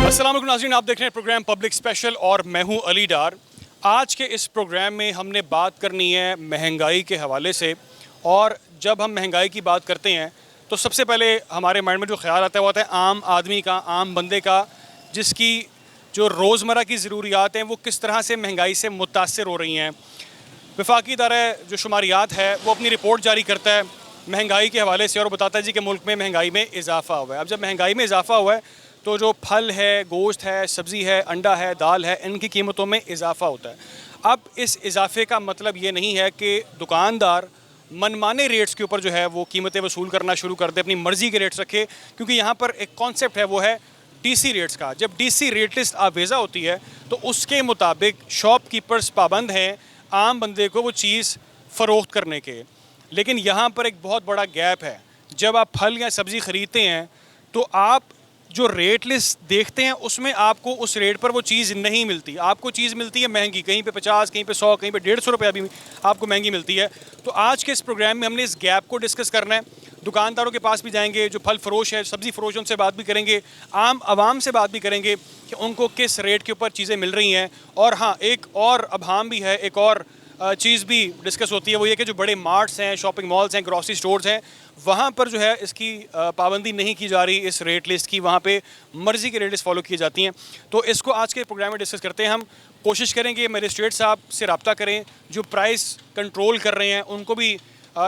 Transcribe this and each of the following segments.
अस्सलाम वालेकुम नाज़रीन, आप देख रहे हैं प्रोग्राम पब्लिक स्पेशल और मैं हूं अली डार। आज के इस प्रोग्राम में हमने बात करनी है महंगाई के हवाले से। और जब हम महंगाई की बात करते हैं तो सबसे पहले हमारे माइंड में जो ख्याल आता है वो आता है आम आदमी का, आम बंदे का, जिसकी जो रोज़मर्रा की ज़रूरियात हैं वो किस तरह से महंगाई से मुतासर हो रही हैं। वफाकी इदारा जो शुमारियात है वो अपनी रिपोर्ट जारी करता है महंगाई के हवाले से और बताता है जी कि मुल्क में महंगाई में इजाफ़ा हुआ है। अब जब महंगाई में इजाफ़ा हुआ है तो जो फल है, गोश्त है, सब्ज़ी है, अंडा है, दाल है, इनकी कीमतों में इजाफ़ा होता है। अब इस इजाफ़े का मतलब ये नहीं है कि दुकानदार मनमाने रेट्स के ऊपर जो है वो कीमतें वसूल करना शुरू कर दे, अपनी मर्ज़ी के रेट्स रखे, क्योंकि यहाँ पर एक कॉन्सेप्ट है वो है डीसी रेट्स का। जब डीसी रेट लिस्ट आवेज़ा होती है तो उसके मुताबिक शॉपकीपर्स पाबंद हैं आम बंदे को वो चीज़ फ़रोख्त करने के। लेकिन यहाँ पर एक बहुत बड़ा गैप है। जब आप फल या सब्ज़ी ख़रीदते हैं तो आप जो रेट लिस्ट देखते हैं उसमें आपको उस रेट पर वो चीज़ नहीं मिलती। आपको चीज़ मिलती है महंगी, कहीं पे 50, कहीं पे 100, कहीं पे 150 रुपये भी आपको महंगी मिलती है। तो आज के इस प्रोग्राम में हमने इस गैप को डिस्कस करना है। दुकानदारों के पास भी जाएंगे, जो फल फरोश है, सब्ज़ी फरोश है, उनसे बात भी करेंगे, आम आवाम से बात भी करेंगे कि उनको किस रेट के ऊपर चीज़ें मिल रही हैं। और हाँ, एक और अभाम भी है, एक और चीज़ भी डिस्कस होती है, वो ये कि जो बड़े मार्ट्स हैं, शॉपिंग मॉल्स हैं, ग्रॉसरी स्टोर्स हैं, वहाँ पर जो है इसकी पाबंदी नहीं की जा रही इस रेट लिस्ट की। वहाँ पे मर्ज़ी के रेट लिस्ट फॉलो की जाती हैं। तो इसको आज के प्रोग्राम में डिस्कस करते हैं। हम कोशिश करेंगे मजिस्ट्रेट साहब से रब्ता करें जो प्राइस कंट्रोल कर रहे हैं, उनको भी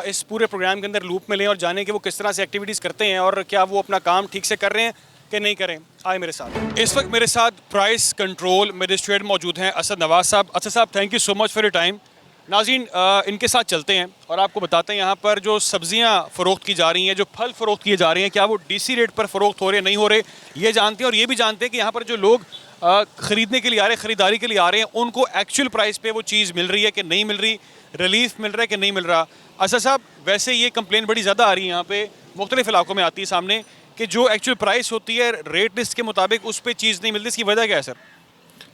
इस पूरे प्रोग्राम के अंदर लूप में लें और जानें कि वो किस तरह से एक्टिविटीज़ करते हैं और क्या वो अपना काम ठीक से कर रहे हैं कि नहीं करें। आए मेरे साथ। इस वक्त मेरे साथ प्राइस कंट्रोल मजिस्ट्रेट मौजूद हैं असद नवाज साहब। असद साहब, thank you so much for your time. नाज़रीन, इनके साथ चलते हैं और आपको बताते हैं यहाँ पर जो सब्ज़ियाँ फ़रोख्त की जा रही हैं, जो फल फ़रोख्त किए जा रहे हैं, क्या वो डीसी रेट पर फ़रोख्त हो रहे हैं, नहीं हो रहे, ये जानते हैं। और ये भी जानते हैं कि यहाँ पर जो लोग ख़रीदने के लिए आ रहे हैं, ख़रीदारी के लिए आ रहे हैं, उनको एक्चुअल प्राइस पे वो चीज़ मिल रही है कि नहीं मिल रही, रिलीफ मिल रहा है कि नहीं मिल रहा। असद साहब, वैसे ये कंप्लेन बड़ी ज़्यादा आ रही है यहाँ पे, मुख्तलिफ़ इलाकों में आती है सामने कि जो एक्चुअल प्राइस होती है रेट लिस्ट के मुताबिक उस पर चीज़ नहीं मिलती। इसकी वजह क्या है सर?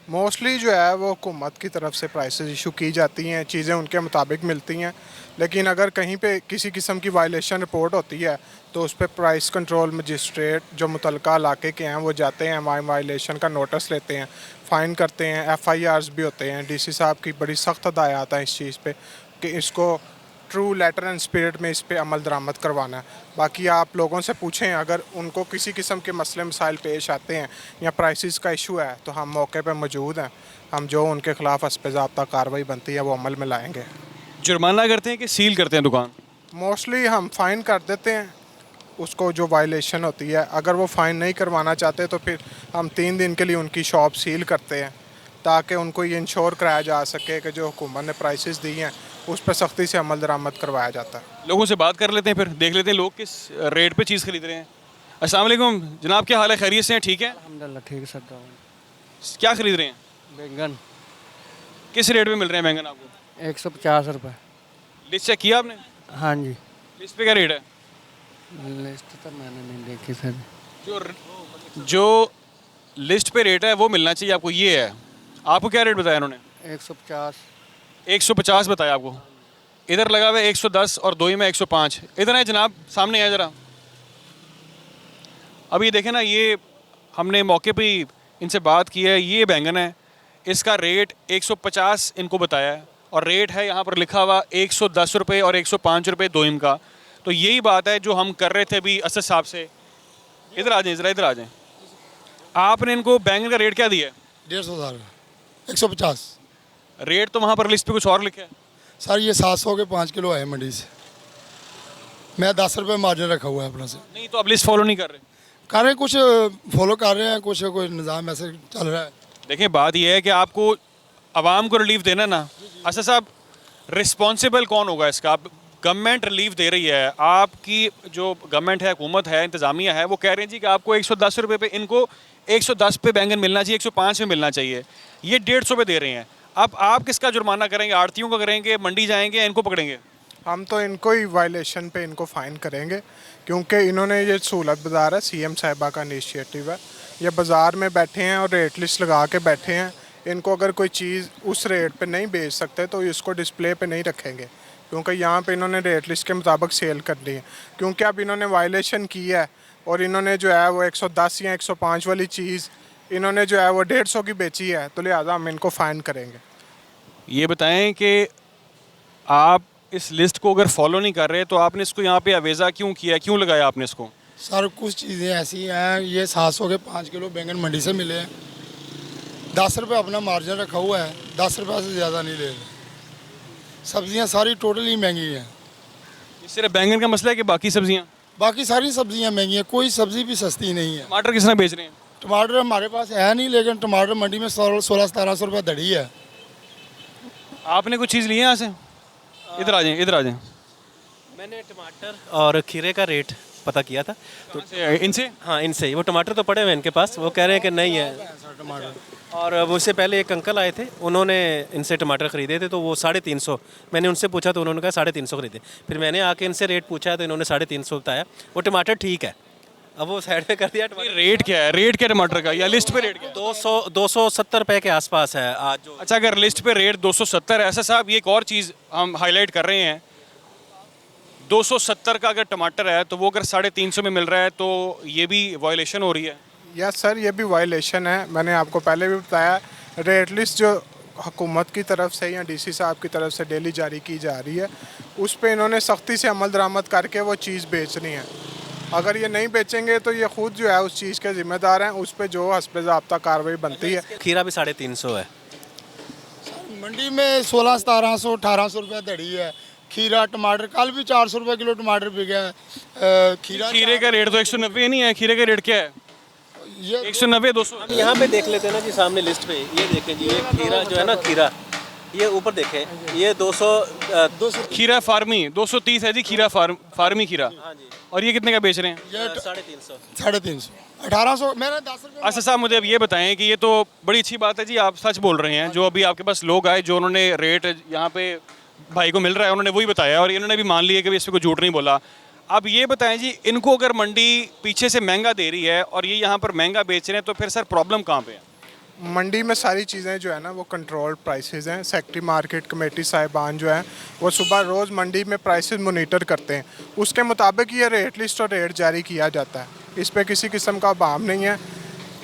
मोस्टली जो है वो हुकूमत की तरफ से प्राइसेस इशू की जाती हैं, चीज़ें उनके मुताबिक मिलती हैं। लेकिन अगर कहीं पे किसी किस्म की वायलेशन रिपोर्ट होती है तो उस पर प्राइस कंट्रोल मजिस्ट्रेट जो मुतलका इलाके के हैं वो जाते हैं, वायलेशन का नोटिस लेते हैं, फ़ाइन करते हैं, FIRs भी होते हैं। DC साहब की बड़ी सख्त हदायत है इस चीज़ पे कि इसको ट्रू लेटर एंड स्पिरिट में इस पे अमल दरामद करवाना है। बाकी आप लोगों से पूछें, अगर उनको किसी किस्म के मसले मसाइल पेश आते हैं या प्राइसेस का इशू है तो हम मौके पे मौजूद हैं। हम जो उनके ख़िलाफ़ हस्ब-ए-ज़ाब्ता कार्रवाई बनती है वो अमल में लाएंगे। जुर्माना करते हैं कि सील करते हैं दुकान? मोस्टली हम फ़ाइन कर देते हैं उसको, जो वायलेशन होती है। अगर वो फ़ाइन नहीं करवाना चाहते तो फिर हम 3 दिन के लिए उनकी शॉप सील करते हैं ताकि उनको ये इंश्योर कराया जा सके कि जो हुकूमत ने प्राइसेस दी हैं उस पर सख्ती से अमल दरामद करवाया जाता है। लोगों से बात कर लेते हैं, फिर देख लेते हैं लोग किस रेट पे चीज़ खरीद रहे हैं। अस्सलाम वालेकुम जनाब, क्या हाल है, खैरियत से हैं? ठीक है, अल्हम्दुलिल्लाह ठीक है सर। क्या खरीद रहे हैं? बैंगन किस रेट पे मिल रहे हैं बैंगन आपको? 150 रुपये। लिस्ट चेक किया आपने? हाँ जी। लिस्ट पे क्या रेट है? लिस्ट तो मैंने नहीं देखी सर। जो लिस्ट पे रेट है वो मिलना चाहिए आपको, ये है। आपको क्या रेट बताया उन्होंने? 150। 150 बताया आपको। इधर लगा हुआ है 110 और दो ही में 105। इधर है जनाब, सामने है ज़रा। अब ये देखें ना, ये हमने मौके पे ही इनसे बात की है। ये बैंगन है, इसका रेट 150 इनको बताया है और रेट है यहाँ पर लिखा हुआ 110 रुपये और 105 रुपये दोइम का। तो यही बात है जो हम कर रहे थे अभी असद साहब से। इधर आ जाएं ज़रा, इधर आ जाएं। आपने इनको बैंगन का रेट क्या दिया है? 150 150। रेट तो वहाँ पर लिस्ट पे कुछ और लिखा है। सर ये 700 के 5 किलो आए मंडी से। मैं 10 रुपये मार्जिन रखा हुआ है अपना से। नहीं तो अब लिस्ट फॉलो नहीं कर रहे? कर रहे हैं, कुछ फॉलो कर रहे हैं, कुछ कोई निज़ाम ऐसे चल रहा है। देखिए, बात यह है कि आपको आवाम को रिलीफ देना ना। असद साहब, रिस्पॉन्सिबल कौन होगा इसका? आप गवर्नमेंट रिलीफ दे रही है, आपकी जो गवर्नमेंट है, हुकूमत है, इंतज़ामिया है, वो कह रहे हैं जी कि आपको 110 रुपये पे, इनको 110 पे बैंगन मिलना चाहिए, 105 में मिलना चाहिए। ये 150 पे दे रहे हैं। अब आप किसका जुर्माना करेंगे? आड़तियों का करेंगे, मंडी जाएंगे, इनको पकड़ेंगे? हम तो इनको ही वायलेशन पे इनको फ़ाइन करेंगे क्योंकि इन्होंने ये सहूलत बाज़ार है, CM साहिबा का इनिशिएटिव है। ये बाज़ार में बैठे हैं और रेट लिस्ट लगा के बैठे हैं। इनको अगर कोई चीज़ उस रेट पे नहीं बेच सकते तो इसको डिस्प्ले पे नहीं रखेंगे क्योंकि यहाँ पे इन्होंने रेट लिस्ट के मुताबिक सेल करनी है। क्योंकि अब इन्होंने वायलेशन की है और इन्होंने जो है वो 110 या 105 वाली चीज़ इन्होंने जो है वो 150 की बेची है, तो लिहाजा हम इनको फ़ाइन करेंगे। ये बताएं कि आप इस लिस्ट को अगर फॉलो नहीं कर रहे तो आपने इसको यहाँ पे अवेजा क्यों किया, क्यों लगाया आपने इसको? सर कुछ चीज़ें ऐसी हैं, ये 700 के 5 किलो बैंगन मंडी से मिले हैं, 10 रुपये अपना मार्जिन रखा हुआ है, 10 रुपये से ज़्यादा नहीं ले रहे। सब्जियां सारी टोटली महंगी हैं, ये सिर्फ बैंगन का मसला है कि बाकी सब्जियाँ? बाकी सारी सब्जियां महंगी हैं, कोई सब्ज़ी भी सस्ती नहीं है। टमाटर किस तरह बेच रहे हैं? टमाटर हमारे पास है नहीं, लेकिन टमाटर मंडी में 1600-1700 रुपये दड़ी है। आपने कुछ चीज़ ली है यहाँ से? इधर आ जाएं, इधर आ जाएं। मैंने टमाटर और खीरे का रेट पता किया था तो इनसे? हाँ इनसे वो टमाटर तो पड़े हुए हैं इनके पास, वो कह रहे हैं कि नहीं है टमाटर। और मुझसे पहले एक अंकल आए थे, उन्होंने इनसे टमाटर ख़रीदे थे तो वो 350, मैंने उनसे पूछा तो उन्होंने कहा 350 खरीदे। फिर मैंने आके इनसे रेट पूछा तो इन्होंने 350 बताया। वो टमाटर ठीक है, अब वो साइड पे कर दिया। टमाटर रेट क्या है, रेट क्या टमाटर का, या लिस्ट पे रेट क्या है? 270 रुपये के आसपास है आज जो। अच्छा, अगर लिस्ट पे रेट 270 है, ऐसा साहब ये एक और चीज़ हम हाईलाइट कर रहे हैं, 270 का अगर टमाटर है तो वो अगर 350 में मिल रहा है तो ये भी वायलेशन हो रही है। यस सर, ये भी वायलेशन है। मैंने आपको पहले भी बताया, रेट लिस्ट जो हुकूमत की तरफ से या डीसी साहब की तरफ से डेली जारी की जा रही है, उस पर इन्होंने सख्ती से अमल दरामद करके वो चीज़ बेचनी है। अगर ये नहीं बेचेंगे तो ये खुद जो है उस चीज़ के ज़िम्मेदार हैं, उस पर जो हस्ब ज़ाब्ता कार्रवाई बनती है। खीरा भी 350 है मंडी में 1600-1700 1800 रुपये दड़ी है। खीरा टमाटर कल भी 400 रुपये किलो टमाटर बिका है। खीरे का रेट तो 190 नहीं है, खीरे का रेट क्या है? ये 190 200। हम यहाँ पे देख लेते हैं ना जी, सामने लिस्ट पे ये देखें जी, ये खीरा जो है ना, खीरा ये ऊपर देखें, ये 200 खीरा फार्मी 230 है जी, खीरा फार्मी खीरा। हाँ जी, और ये कितने का बेच रहे हैं? ये 350। 350 1800 मैंने 10 रुपये। अच्छा साहब, मुझे अब ये बताएं कि ये तो बड़ी अच्छी बात है जी, आप सच बोल रहे हैं। जो अभी आपके पास लोग आए, जो उन्होंने रेट यहाँ पे भाई को मिल रहा है, उन्होंने वही बताया और इन्होंने भी मान लिया कि इस पर कोई झूठ नहीं बोला। अब ये बताएं जी, इनको अगर मंडी पीछे से महंगा दे रही है और ये यहाँ पर महंगा बेच रहे हैं, तो फिर सर प्रॉब्लम कहाँ पे है? मंडी में सारी चीज़ें जो है ना वो कंट्रोल्ड प्राइसेस हैं। सेक्रेटरी मार्केट कमेटी साहिबान जो हैं वो सुबह रोज़ मंडी में प्राइसेस मॉनिटर करते हैं, उसके मुताबिक ये रेट लिस्ट और रेट जारी किया जाता है। इस पे किसी किस्म का बाम नहीं है।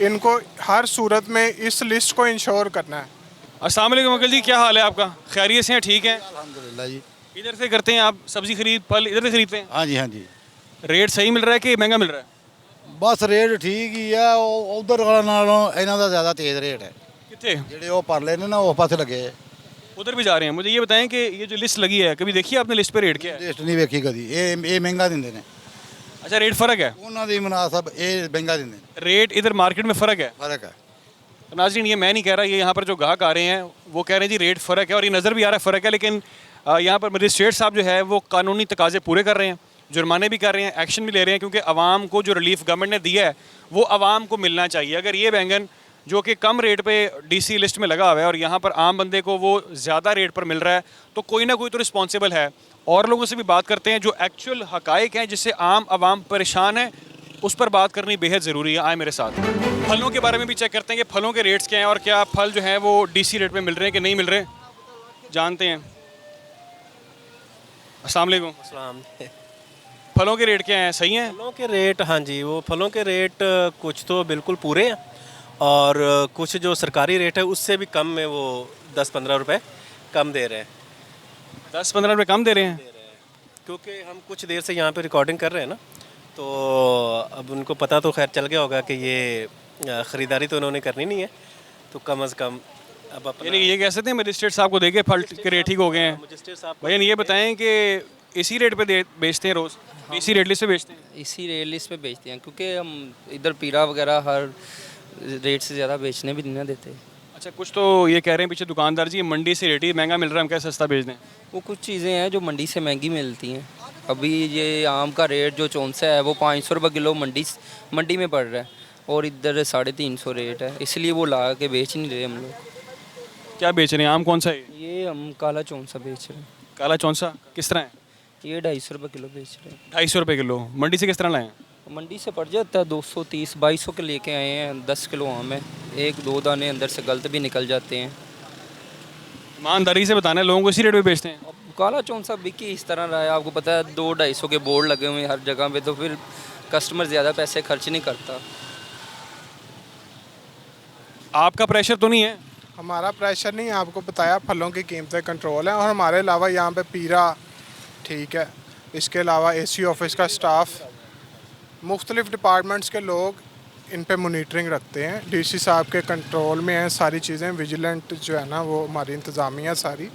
इनको हर सूरत में इस लिस्ट को इंश्योर करना है। अस्सलाम वालेकुम अंकल जी, क्या हाल है आपका? खैरियत से हैं? ठीक है। अल्हम्दुलिल्लाह जी। इधर से करते हैं आप सब्जी खरीद, फल इधर से खरीदते हैं? हाँ जी, हाँ जी। रेट सही मिल रहा है कि महंगा मिल रहा है? बस रेट ठीक ही है, उधर वाला नालों ਇਹਨਾਂ ਦਾ ज़्यादा तेज़ रेट है। कितने? ਜਿਹੜੇ ਉਹ ਪਰਲੇ ਨੇ ਨਾ ਉਹ ਪਾਸੇ ਲੱਗੇ उधर भी जा रहे हैं। मुझे ये बताएं कि ये जो लिस्ट लगी है, कभी देखिए आपने लिस्ट पे रेट क्या है? ਲਿਸਟ ਨਹੀਂ ਵੇਖੀ ਕਦੀ। ਇਹ ਮਹਿੰਗਾ ਦਿੰਦੇ ਨੇ, अच्छा, रेट फ़र्क है? ਉਹਨਾਂ ਦੀ ਮੁਨਾਸਬ ਇਹ ਮਹਿੰਗਾ ਦਿੰਦੇ ਨੇ। रेट इधर मार्केट में फ़र्क है? फर्क है। तो नाज़रीन, ये मैं नहीं कह रहा, ये यहाँ पर जो ग्राहक आ रहे हैं वो कह रहे हैं जी रेट फ़र्क है, और ये नज़र भी आ रहा है फ़र्क है। लेकिन यहाँ पर मजिस्ट्रेट साहब जो है वो कानूनी तकाजे पूरे कर रहे हैं, जुर्माने भी कर रहे हैं, एक्शन भी ले रहे हैं, क्योंकि आवाम को जो रिलीफ गवर्नमेंट ने दिया है वो आवाम को मिलना चाहिए। अगर ये बैंगन जो कि कम रेट पे डीसी लिस्ट में लगा हुआ है और यहाँ पर आम बंदे को वो ज़्यादा रेट पर मिल रहा है, तो कोई ना कोई तो रिस्पॉन्सिबल है। और लोगों से भी बात करते हैं जो एक्चुअल हकाइक हैं, जिससे आम आवाम परेशान है, उस पर बात करनी बेहद ज़रूरी है। आए मेरे साथ। फलों के बारे में भी चेक करते हैं कि फलों के रेट्स क्या हैं और क्या फल जो हैं वो डीसी रेट पे मिल रहे हैं कि नहीं मिल रहे, जानते हैं। अस्सलाम वालेकुम। अस्सलाम। फलों के रेट क्या हैं, सही हैं? फलों के रेट, हाँ जी, वो फलों के रेट कुछ तो बिल्कुल पूरे हैं और कुछ जो सरकारी रेट है उससे भी कम में वो 10-15 रुपए कम दे रहे हैं। 10-15 रुपये कम दे रहे हैं? क्योंकि हम कुछ देर से यहाँ पे रिकॉर्डिंग कर रहे हैं ना, तो अब उनको पता तो खैर चल गया होगा कि ये ख़रीदारी तो उन्होंने करनी नहीं है, तो कम अज़ कम अब अपना यानी कि ये कह सकते हैं मजिस्ट्रेट साहब को देखे फल के रेट ठीक हो गए हैं। मजिस्ट्रेट साहब भैया ये बताएं कि इसी रेट पे बेचते हैं रोज़, इसी रेट लिस्ट पे बेचते हैं? इसी रेट लिस्ट पे बेचते हैं, क्योंकि हम इधर पीरा वगैरह हर रेट से ज़्यादा बेचने भी नहीं देते। अच्छा, कुछ तो ये कह रहे हैं पीछे दुकानदार जी मंडी से रेट ही महंगा मिल रहा है, हम क्या सस्ता बेच दें? वो कुछ चीज़ें हैं जो मंडी से महंगी मिलती हैं। अभी ये आम का रेट जो 54 है वो 500 रुपये किलो मंडी में पड़ रहा है और इधर 350 रेट है, इसलिए वो ला के बेच नहीं रहे हम लोग। क्या बेच रहे हैं? आम कौन सा है? ये हम काला 54 बेच रहे हैं। काला चौंसा किस तरह है? ये 250 रुपये किलो बेच रहे हैं। 250 रुपये किलो। मंडी से किस तरह लाएँ? मंडी से पड़ जाता है 230-2200 के लेके आए हैं। 10 किलो आम है, 1-2 दाने अंदर से गलत भी निकल जाते हैं। ईमानदारी से बताना है, लोगों को इसी रेट पे बेचते हैं? अब काला चौंसा बिकी इस तरह रहा है, आपको पता है 200-250 के बोर्ड लगे हुए हैं हर जगह पे, तो फिर कस्टमर ज़्यादा पैसे खर्च नहीं करता। आपका प्रेशर तो नहीं है? हमारा प्रेशर नहीं, आपको बताया फलों की कीमतें कंट्रोल हैं, और हमारे अलावा यहाँ पे पीरा ठीक है, इसके अलावा एसी ऑफिस का स्टाफ, मुख्तलिफ डिपार्टमेंट्स के लोग इन पे मॉनिटरिंग रखते हैं, डीसी साहब के कंट्रोल में हैं सारी चीज़ें, विजिलेंट जो है ना वो हमारी इंतज़ामिया सारी।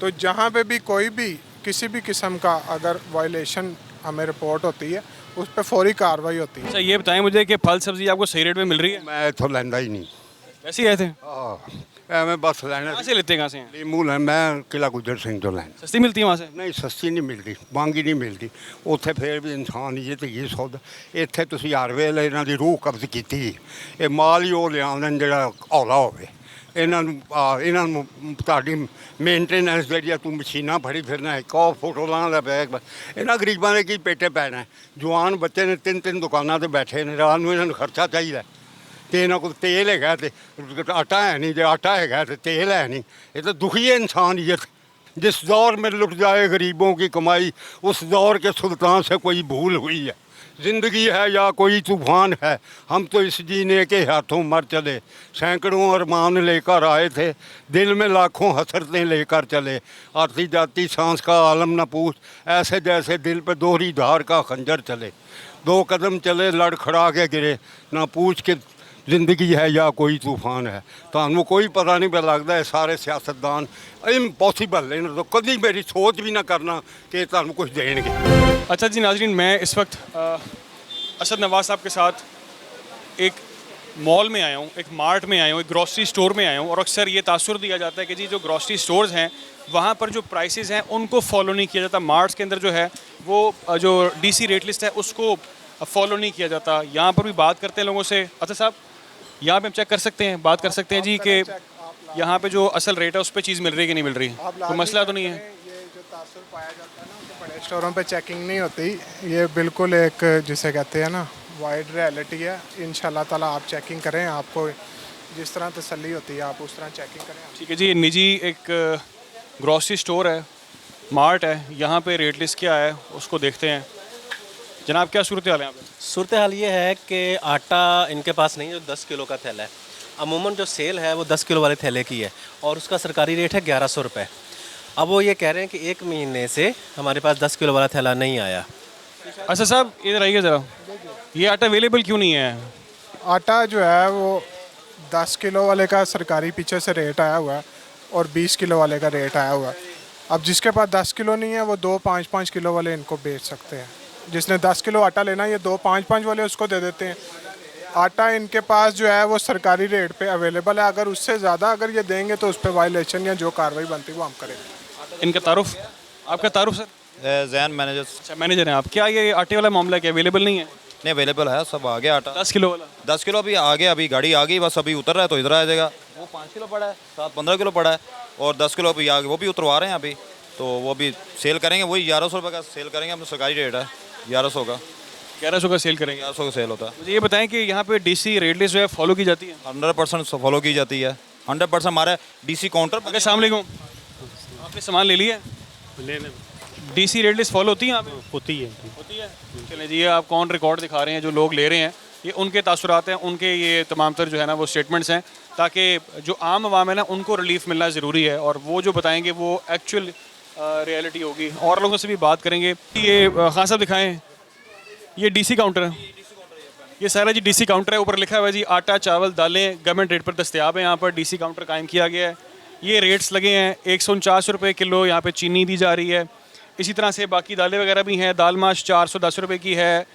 तो जहाँ पे भी कोई भी किसी भी किस्म का अगर वायलेशन हमें रिपोर्ट होती है उस पर फौरी कार्रवाई होती है। अच्छा ये बताएं मुझे कि फल सब्जी आपको सही रेट में मिल रही है? मैं इथों लैंदा ही नहीं। वैसे ही आए थे? ਐਵੇਂ ਬਸ ਲੈਣਾ कहाँ से लेते हैं, कहाँ से हैं? ਲੀਮੂ ਲੈ ਮੈਂ ਕਿਲਾ ਗੁੱਜਰ ਸਿੰਘ ਤੋਂ ਲੈਣਾ। सस्ती मिलती है वहाँ से? ਨਹੀਂ ਸਸਤੀ ਨਹੀਂ ਮਿਲਦੀ, ਮਹਿੰਗੀ ਨਹੀਂ ਮਿਲਦੀ। ਉੱਥੇ ਫੇਰ ਵੀ ਇਨਸਾਨੀਅਤ ਹੀ ਸੌਦਾ। ਇੱਥੇ ਤੁਸੀਂ ਹਰ ਵੇਲੇ ਇਹਨਾਂ ਦੀ ਰੂਹ ਕਬਜ਼ ਕੀਤੀ। ਇਹ ਮਾਲ ਹੀ ਉਹ ਲਿਆਉਂਦੇ ਜਿਹੜਾ ਹੌਲਾ ਹੋਵੇ। ਇਹਨਾਂ ਨੂੰ ਤੁਹਾਡੀ ਮੇਨਟੇਨੈਂਸ ਜਿਹੜੀ ਆ, ਤੂੰ ਮਸ਼ੀਨਾਂ ਫੜੀ ਫਿਰਨਾ, ਇੱਕ ਉਹ ਫੋਟੋ ਲਾਉਣ ਦਾ ਬੈਗ। ਇਹਨਾਂ ਗਰੀਬਾਂ ਦੇ ਕੀ ਪੇਟੇ ਪੈਣਾ? ਜਵਾਨ ਬੱਚੇ ਨੇ 3-3 ਦੁਕਾਨਾਂ 'ਤੇ ਬੈਠੇ ਨੇ, ਰਾਤ ਨੂੰ ਇਹਨਾਂ ਨੂੰ ਖਰਚਾ ਚਾਹੀਦਾ। ਤੇ ਇਹਨਾਂ ਕੋਲ ਤੇਲ ਹੈਗਾ ਤੇ ਆਟਾ ਹੈ ਨਹੀਂ, ਜੇ ਆਟਾ ਹੈਗਾ ਤੇ ਤੇਲ है नहीं। ये तो दुखी है इंसानियत। जिस दौर में लुट जाए गरीबों की कमाई, उस दौर के सुल्तान से कोई भूल हुई है। ज़िंदगी है या कोई तूफ़ान है, हम तो इस जीने के हाथों मर चले। सैकड़ों अरमान लेकर आए थे, दिल में लाखों हसरतें लेकर चले। आती जाती सांस का आलम न पूछ, ऐसे जैसे दिल पे दोहरी धार का खंजर चले। 2 कदम चले लड़खड़ा के गिरे, ना पूछ के ਜ਼ਿੰਦਗੀ ਹੈ ਜਾਂ ਕੋਈ ਤੂਫਾਨ ਹੈ। ਤੁਹਾਨੂੰ ਕੋਈ ਪਤਾ ਨਹੀਂ ਪਿਆ ਲੱਗਦਾ ਇਹ ਸਾਰੇ ਸਿਆਸਤਦਾਨ इम्पॉसिबल, ਇਹਨਾਂ ਤੋਂ कभी मेरी सोच भी ना करना कि ਤੁਹਾਨੂੰ कुछ देंगे। अच्छा जी नाजरीन, मैं इस वक्त असद नवाज साहब के साथ एक मॉल में आया हूँ, एक मार्ट में आया हूँ, एक ग्रॉसरी स्टोर में आया हूँ। और अक्सर ये तासुर दिया जाता है कि जी जो ग्रॉसरी स्टोर्स हैं वहाँ पर जो प्राइसेस हैं उनको फॉलो नहीं किया जाता। मार्ट्स के अंदर जो है वो जो डीसी रेट लिस्ट है उसको फॉलो नहीं किया जाता। यहाँ पर भी बात करते हैं लोगों से। अच्छा साहब, यहाँ पे हम चेक कर सकते हैं, बात कर सकते हैं जी कि यहाँ पे जो असल रेट है उस पर चीज़ मिल रही है कि नहीं मिल रही? कोई मसला तो नहीं है? ये जो तासुर पाया जाता है ना, उनके बड़े स्टोरों पे चेकिंग नहीं होती। ये बिल्कुल एक जिसे कहते हैं ना वाइड रियलिटी है। इंशाल्लाह ताला आप चेकिंग करें, आपको जिस तरह तसल्ली होती है आप उस तरह चेकिंग करें। ठीक है जी, निजी एक ग्रॉसरी स्टोर है, मार्ट है, यहाँ पे रेट लिस्ट क्या है उसको देखते हैं। जनाब क्या सूरत हाल है यहाँ पे? सूरत हाल ये है कि आटा इनके पास नहीं है जो 10 किलो का थैला है। अमूमन जो सेल है वो 10 किलो वाले थैले की है और उसका सरकारी रेट है 1100 रुपये। अब वो ये कह रहे हैं कि 1 महीने से हमारे पास 10 किलो वाला थैला नहीं आया। अच्छा साहब इधर आइए ज़रा, ये आटा अवेलेबल क्यों नहीं है? आटा जो है वो 10 किलो वाले का सरकारी पीछे से रेट आया हुआ है और 20 किलो वाले का रेट आया हुआ है। अब जिसके पास 10 किलो नहीं है वो 2 5-5 किलो वाले इनको बेच सकते हैं। जिसने 10 किलो आटा लेना है ये 2 5-5 वाले उसको दे देते हैं। आटा इनके पास जो है वो सरकारी रेट पे अवेलेबल है। अगर उससे ज़्यादा अगर ये देंगे तो उस पर वायलेशन या जो कार्रवाई बनती है वो हम करेंगे। इनका तारुफ, आपका तारुफ सर? जैन मैनेजर। अच्छा मैनेजर हैं आप। क्या ये आटे वाला मामला क्या अवेलेबल नहीं है? नहीं अवेलेबल है, सब आ गया आटा। 10 किलो वाला? 10 किलो अभी आ गया, अभी गाड़ी आ गई, बस अभी उतर रहा है तो इधर आ जाएगा। वो 5 किलो पड़ा है, 7-15 किलो पड़ा है और 10 किलो अभी आ गया, वो भी उतरवा रहे हैं अभी। तो वो भी सेल करेंगे, वही 1100 रुपये का सेल करेंगे। हम सरकारी रेट है 1100 का। 1100 का सेल करेंगे? 1100 का सेल होता है। मुझे ये बताएं कि यहाँ पे डीसी रेट लिस्ट जो है फॉलो की जाती है? 100% फॉलो की जाती है। 100% हमारे डीसी काउंटर। अस्सलाम वालेकुम, आपने सामान ले लिया? लेने डीसी रेट लिस्ट फॉलो होती है यहाँ पे? होती है। होती है। चलें जी, ये आप कौन रिकॉर्ड दिखा रहे हैं जो लोग ले रहे हैं, ये उनके तासुरात हैं, उनके ये तमाम तर जो है ना वो स्टेटमेंट्स हैं, ताकि जो आम आवाम है ना उनको रिलीफ मिलना ज़रूरी है और वो जो बताएंगे वो एक्चुअल रियलिटी होगी। और लोगों से भी बात करेंगे। ये खान साहब दिखाएं, ये डीसी काउंटर है, ये सारा जी डीसी काउंटर है। ऊपर लिखा हुआ है जी आटा चावल दालें गवर्नमेंट रेट पर दस्तियाब है। यहाँ पर डीसी काउंटर कायम किया गया है। ये रेट्स लगे हैं 149 रुपये किलो, यहाँ पे चीनी दी जा रही है। इसी तरह से बाकी दालें वगैरह भी हैं। दाल माश 410 रुपये की है,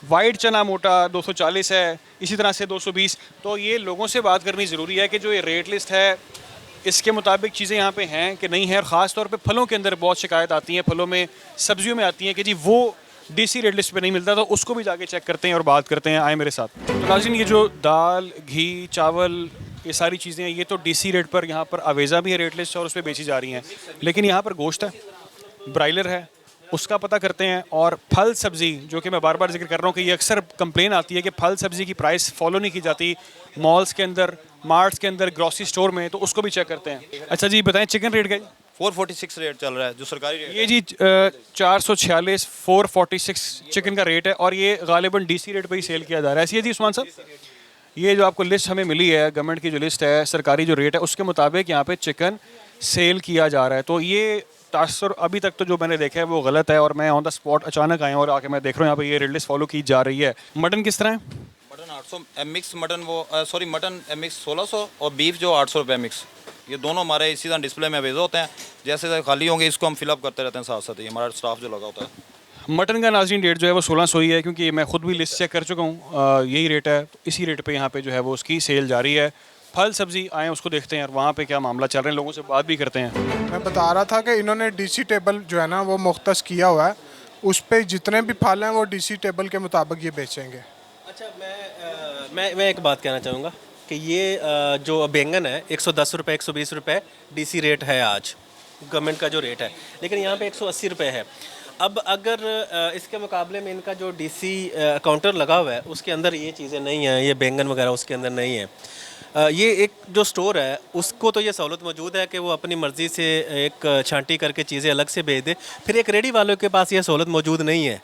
वाइट चना मोटा 240 है, इसी तरह से 220। तो ये लोगों से बात करनी ज़रूरी है कि जो ये रेट लिस्ट है इसके मुताबिक चीज़ें यहाँ पे हैं कि नहीं है। और ख़ास तौर पे फलों के अंदर बहुत शिकायत आती है, फलों में सब्जियों में आती है कि जी वो डीसी रेट लिस्ट पे नहीं मिलता। तो उसको भी जाके चेक करते हैं और बात करते हैं। आए मेरे साथ। तो नाज़रीन, ये जो दाल घी चावल ये सारी चीज़ें हैं ये तो डीसी रेट पर यहाँ पर अवेज़ा भी है रेट लिस्ट और उस पर बेची जा रही हैं। लेकिन यहाँ पर गोश्त है, ब्रायलर है, उसका पता करते हैं। और फल सब्ज़ी, जो कि मैं बार बार जिक्र कर रहा हूँ कि ये अक्सर कंप्लेन आती है कि फल सब्ज़ी की प्राइस फॉलो नहीं की जाती मॉल्स के अंदर, मार्ट्स के अंदर, ग्रॉसरी स्टोर में, तो उसको भी चेक करते हैं। अच्छा जी बताएं, चिकन रेट का? 446 रेट चल रहा है जो सरकारी रेट ये जी 446 446 चिकन का रेट है और ये गालिबन डीसी रेट पे ही सेल किया जा रहा है। ऐसी है जी उस्मान साहब, ये जो आपको लिस्ट हमें मिली है, गवर्नमेंट की जो लिस्ट है, सरकारी जो रेट है, उसके मुताबिक यहाँ पे चिकन सेल किया जा रहा है। तो ये तासर अभी तक तो जो मैंने देखा है वो गलत है, और मैं ऑन द स्पॉट अचानक आया और आके मैं देख रहा हूँ यहाँ पे ये रेट लिस्ट फॉलो की जा रही है। मटन किस तरह है? Mutton 800 mix mutton mutton mix 1600 और बीफ जो 800 रुपये मिक्स। ये दोनों हमारे इसी तरह डिस्प्ले में भेजे होते हैं, जैसे जैसे खाली होंगे इसको हम फिलअप करते रहते हैं साथ साथ ही, हमारा स्टाफ जो लगा होता है। मटन का नाज़रीन रेट जो है वो 1600 ही है, क्योंकि मैं खुद भी लिस्ट चेक कर चुका हूँ, यही रेट है। तो इसी रेट पे यहाँ पे जो है वो उसकी सेल जारी है। फल सब्जी आए उसको देखते हैं और वहाँ पे क्या मामला चल रहे हैं, लोगों से बात भी करते हैं। मैं बता रहा था कि इन्होंने डीसी टेबल जो है ना वो मुख्तस किया हुआ है, उस पर जितने भी फल हैं वो डीसी टेबल के मुताबिक ये बेचेंगे। अच्छा, मैं एक बात कहना चाहूँगा कि ये जो बैंगन है 110 रुपये 120 रुपये डीसी रेट है आज, गवर्नमेंट का जो रेट है, लेकिन यहाँ पे 180 रुपये है। अब अगर इसके मुकाबले में इनका जो डीसी काउंटर लगा हुआ है उसके अंदर ये चीज़ें नहीं हैं, ये बैंगन वगैरह उसके अंदर नहीं है। ये एक जो स्टोर है उसको तो ये सहूलत मौजूद है कि वो अपनी मर्ज़ी से एक छांटी करके चीज़ें अलग से भेज दे, फिर एक रेडी वालों के पास ये सहूलत मौजूद नहीं है।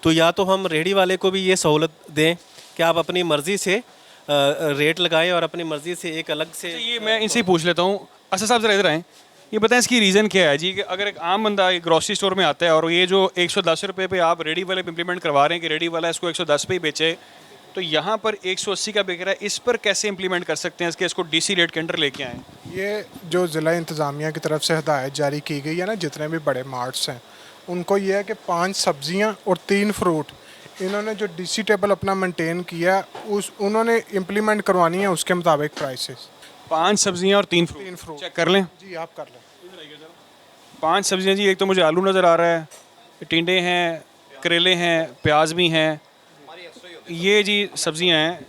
तो या तो हम रेडी वाले को भी ये सहूलत दें कि आप अपनी मर्ज़ी से रेट लगाएं और अपनी मर्ज़ी से एक अलग से। ये मैं इनसे ही पूछ लेता हूँ, असद साहब ज़रा इधर आएँ, ये बताएं इसकी रीज़न क्या है जी, कि अगर एक आम बंदा एक ग्रॉसरी स्टोर में आता है और ये जो 110 रुपये पे आप रेडी वाले पे इम्प्लीमेंट करवा रहे हैं कि रेडी वाला इसको 110 पे ही बेचे, तो यहाँ पर 180 का बिक रहा है, इस पर कैसे इम्प्लीमेंट कर सकते हैं इसके, इसको डीसी रेट के अंडर लेके आएँ? ये जो ज़िला इंतज़ामिया की तरफ से हिदायत जारी की गई है ना, जितने भी बड़े मार्ट्स हैं उनको ये है कि 5 सब्जियाँ और 3 फ्रूट, इन्होंने जो डीसी टेबल अपना मेंटेन किया उस उन्होंने इम्प्लीमेंट करवानी है उसके मुताबिक प्राइसेस। 5 सब्जियाँ और 3 फ्रूट चेक कर लें जी, आप कर लें। 5 सब्जियाँ जी, एक तो मुझे आलू नज़र आ रहा है, टिंडे हैं, करेले हैं, प्याज भी हैं, ये जी सब्जियाँ हैं।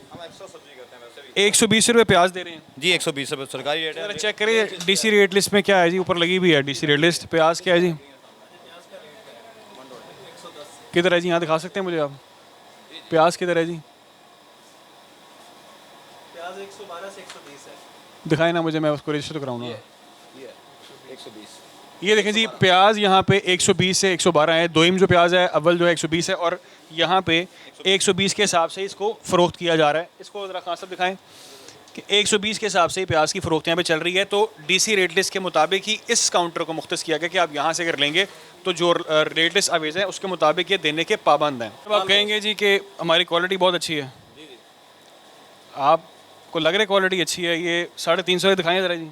120 रुपये प्याज दे रहे हैं जी, 120 रुपये सरकारी रेट है। चेक करिए डीसी रेट लिस्ट में क्या है जी, ऊपर लगी हुई है डीसी रेट लिस्ट। प्याज क्या है जी, किधर है जी, यहाँ दिखा सकते हैं मुझे आप? प्याज किधर है जी? प्याज 112 से 120 है। दिखाए ना मुझे, मैं उसको रजिस्टर तो कराऊंगा। 120 ये देखें जी, प्याज यहाँ पे 120 से 112 है। दोइम जो प्याज है, अव्वल जो है 120 है, और यहाँ पे 120 के हिसाब से इसको फ़रोख्त किया जा रहा है। इसको ज़रा खास दिखाएं कि 120 के हिसाब से प्याज की फ़रोख्त यहाँ पे चल रही है। तो डीसी रेट लिस्ट के मुताबिक ही इस काउंटर को मुख्तस किया गया कि आप यहाँ से अगर लेंगे तो जो रेट लिस्ट अवेज है उसके मुताबिक ये देने के पाबंद हैं। अब आप कहेंगे जी कि हमारी क्वालिटी बहुत अच्छी है, आपको लग रहा है क्वालिटी अच्छी है, ये 350 दिखाएँ ज़रा जी।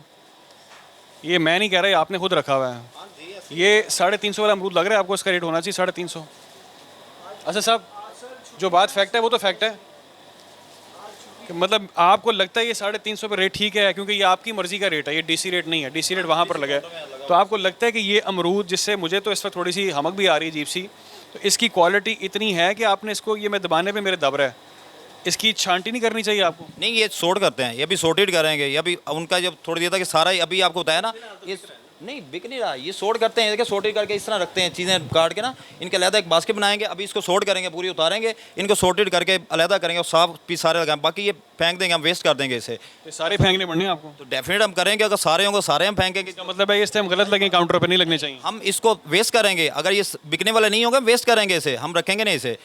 ये मैं नहीं कह रहा, आपने खुद रखा हुआ है। ये 350 वाला अमरूद लग रहा है आपको, इसका रेट होना चाहिए 350। अच्छा साहब, जो बात फैक्ट है वो तो फैक्ट है कि मतलब आपको लगता है ये 350 पे रेट ठीक है, क्योंकि ये आपकी मर्ज़ी का रेट है, ये डीसी रेट नहीं है, डीसी रेट वहाँ पर लगा है। तो आपको लगता है कि ये अमरूद, जिससे मुझे तो इस वक्त थोड़ी सी हमक भी आ रही है अजीब सी, तो इसकी क्वालिटी इतनी है कि आपने इसको, ये मैं दबाने पे मेरे दब रहा है, इसकी छांटी नहीं करनी चाहिए आपको? नहीं, ये सोर्ट करते हैं, ये भी सोर्टेड करेंगे। ये अभी उनका जब थोड़ी देर तक सारा अभी आपको बताया ना, ये नहीं बिक नहीं रहा, ये सोर्ट करते हैं, देखिए सोर्टेड करके इस तरह रखते हैं चीज़ें काट के ना, इनके अलहदा एक बास्केट बनाएंगे, अभी इसको सोर्ट करेंगे, पूरी उतारेंगे, इनको सोर्टेड करके अलहदा करेंगे और साफ पीस सारे लगाएंगे, बाकी ये फेंक देंगे, हम वेस्ट कर देंगे इसे। ये सारे फेंकने पड़ने हैं आपको? तो डेफिनेट हम करेंगे, अगर सारे होंगे सारे हम फेंकेंगे। इसका मतलब है इस टाइम गलत लगे, काउंटर पर नहीं लगने चाहिए। हम इसको वेस्ट करेंगे, अगर ये बिकने वाले नहीं होंगे वेस्ट करेंगे इसे, हम रखेंगे नहीं इसे।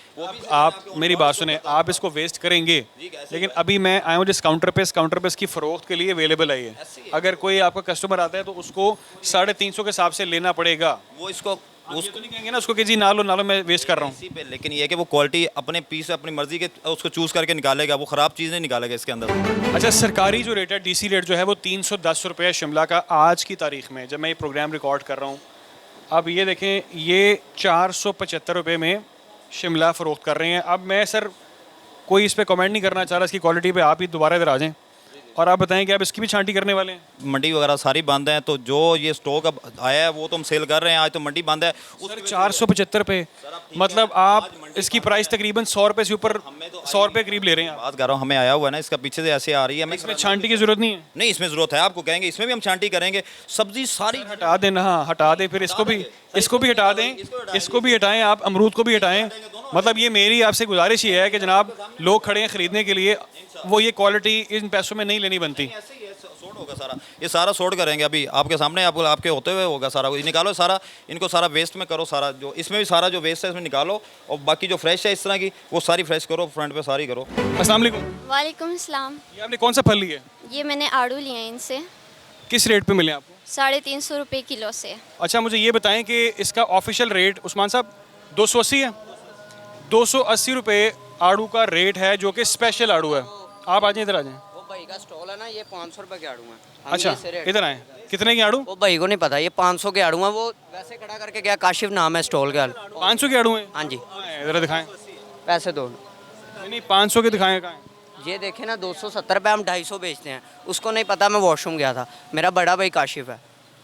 आप मेरी बात सुने, आप इसको वेस्ट करेंगे, लेकिन अभी मैं आया हूँ जिस काउंटर पे, इस काउंटर पे इसकी फ़रोख्त के लिए अवेलेबल है ये। अगर कोई आपका कस्टमर आता है तो उसको 350 के हिसाब से लेना पड़ेगा। वो इसको उसको तो नहीं कहेंगे ना उसको कि जी ना लो मैं वेस्ट कर रहा हूँ। इसी पे, लेकिन ये है कि वो क्वालिटी अपने पीस अपनी मर्जी के उसको चूज़ करके निकालेगा, वो ख़राब चीज़ नहीं निकालेगा इसके अंदर। अच्छा, सरकारी जो रेट है, डीसी रेट जो है वो 310 रुपये शिमला का आज की तारीख में, जब मैं ये प्रोग्राम रिकॉर्ड कर रहा हूँ। अब ये देखें, ये 475 रुपये में शिमला फ़रोख्त कर रहे हैं। अब मैं सर कोई इस पर कमेंट नहीं करना चाह रहा, इसकी क्वालिटी पे आप ही दोबारा इधर आ जाएँ और आप बताएं कि आप इसकी भी छांटी करने वाले हैं? मंडी वगैरह सारी बंद हैं, तो जो ये स्टॉक अब आया है वो तो हम सेल कर रहे हैं, आज तो मंडी बंद है। सर 475 पे, मतलब आप इसकी प्राइस तकरीबन 100 रुपये से ऊपर, 100 रुपये करीब ले रहे हैं। बात कर रहा हूँ, हमें आया हुआ है ना, इसका पीछे से ऐसे आ रही है, हमें इसमें छांटी की ज़रूरत नहीं है? नहीं, इसमें ज़रूरत है, आपको कहेंगे इसमें भी हम छांटी करेंगे। सब्जी सारी हटा दें ना, हाँ हटा दें, फिर इसको भी हटा दें, इसको भी हटाएं, आप अमरूद को भी हटाएं। मतलब ये मेरी आपसे गुजारिश ही है कि जनाब लोग खड़े हैं ख़रीदने के लिए, वो ये क्वालिटी इन पैसों में नहीं लेनी बनती। शॉर्ट होगा सारा, ये सारा शॉर्ट करेंगे अभी आपके सामने, आपको आपके होते हुए होगा सारा। ये निकालो सारा, इनको सारा वेस्ट में करो सारा, जो इसमें भी सारा जो वेस्ट है इसमें निकालो, और बाकी जो फ्रेश है इस तरह की वो सारी फ्रेश करो, फ्रंट पे सारी करो। अस्सलाम वालेकुम। वालेकुम सलाम। ये आपने कौन सा फल लिया है? ये मैंने आड़ू लिए हैं इनसे, किस रेट पे मिले आपको? 350 रुपये किलो से। अच्छा मुझे ये बताएं कि इसका ऑफिशियल रेट उस्मान साहब 280 है। 280 रुपये आड़ू का रेट है, जो कि स्पेशल आड़ू है। आप आ जाएं, इधर आ जाएं। वो भाई का स्टॉल है ना, ये 500 रुपये के आड़ू हैं। अच्छा इधर आए, कितने की आड़ू? वो भाई को नहीं पता, ये 500 के आड़ू हैं। वो वैसे खड़ा करके गया, काशिफ नाम है स्टॉल का। 500 के आड़ू हैं? हाँ जी। इधर दिखाएं। पैसे दो। नहीं 500 के दिखाएं, कहाँ हैं? ये देखे ना, 270 रुपये, हम 250 बेचते हैं। उसको नहीं पता मैं वॉशरूम गया था। मेरा बड़ा भाई काशिफ है,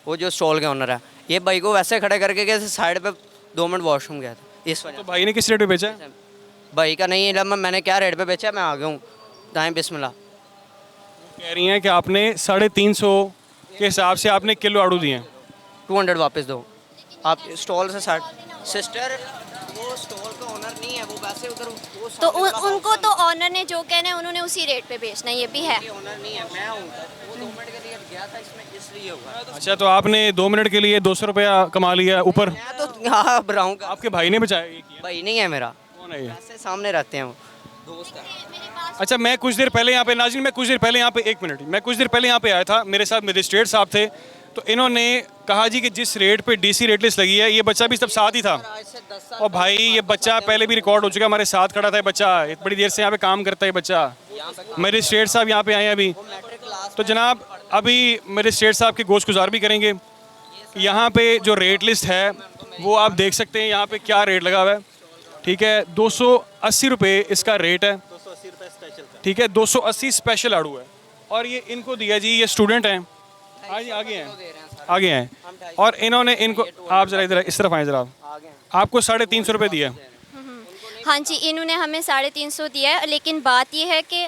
वो जो स्टॉल के ओनर है। ये भाई को वैसे खड़े करके गया, साइड पे 2 मिनट वॉशरूम गया था, इस वजह तो भाई ने किस रेट पे बेचा है? भाई का नहीं, मैंने क्या रेट पे बेचा, मैं आ गया हूँ। दाएँ बिस्मिल्लाह। कह रही हैं कि आपने 350 के हिसाब से आपने किलो आड़ू दिए हैं। 200 वापस दो आप स्टॉल से। साइड सिस्टर, वो स्टॉल का ओनर नहीं है, वो वैसे उधर तो उनको तो ऑनर ने जो कहना है उन्होंने उसी रेट पे बेचना है, ये भी है। ओनर नहीं है, मैं हूँ। वो 2 मिनट के लिए गया था, इसमें इसलिए हुआ। अच्छा तो आपने 2 मिनट के लिए 200 रुपया कमा लिया ऊपर? मैं तो हाँ ब्राउन का। आपके भाई ने बचाया ये किया? भाई नहीं है मेरा, कौन है ये? ऐसे सामने रहते हैं, वो दोस्त है। अच्छा मैं कुछ देर पहले यहाँ पे नाज़रीन, मैं कुछ देर पहले यहाँ पे, एक मिनट, मैं कुछ देर पहले यहाँ पे आया था, मेरे साथ मजिस्ट्रेट साहब थे, तो इन्होंने कहा जी कि जिस रेट पे डीसी रेट लिस्ट लगी है, ये बच्चा भी सब साथ ही था। और भाई ये बच्चा पहले भी रिकॉर्ड हो चुका है, हमारे साथ खड़ा था ये बच्चा, बड़ी देर से यहाँ पे काम करता है ये बच्चा। मजिस्ट्रेट साहब यहाँ पे आए हैं अभी, तो जनाब अभी मजिस्ट्रेट साहब के गोश्त गुजार भी करेंगे। यहाँ पे जो रेट लिस्ट है वो आप देख सकते हैं, यहाँ पे क्या रेट लगा हुआ है। ठीक है, 280 रुपये इसका रेट है। ठीक है, 280 स्पेशल आड़ू है। और ये इनको दिया जी, ये स्टूडेंट हैं, आगे हैं, और इन्होंने इनको, आप जरा इधर इस तरफ आए जरा, आपको 350 रुपये दिया। हाँ जी, इन्होंने हमें 350 दिया है। लेकिन बात ये है कि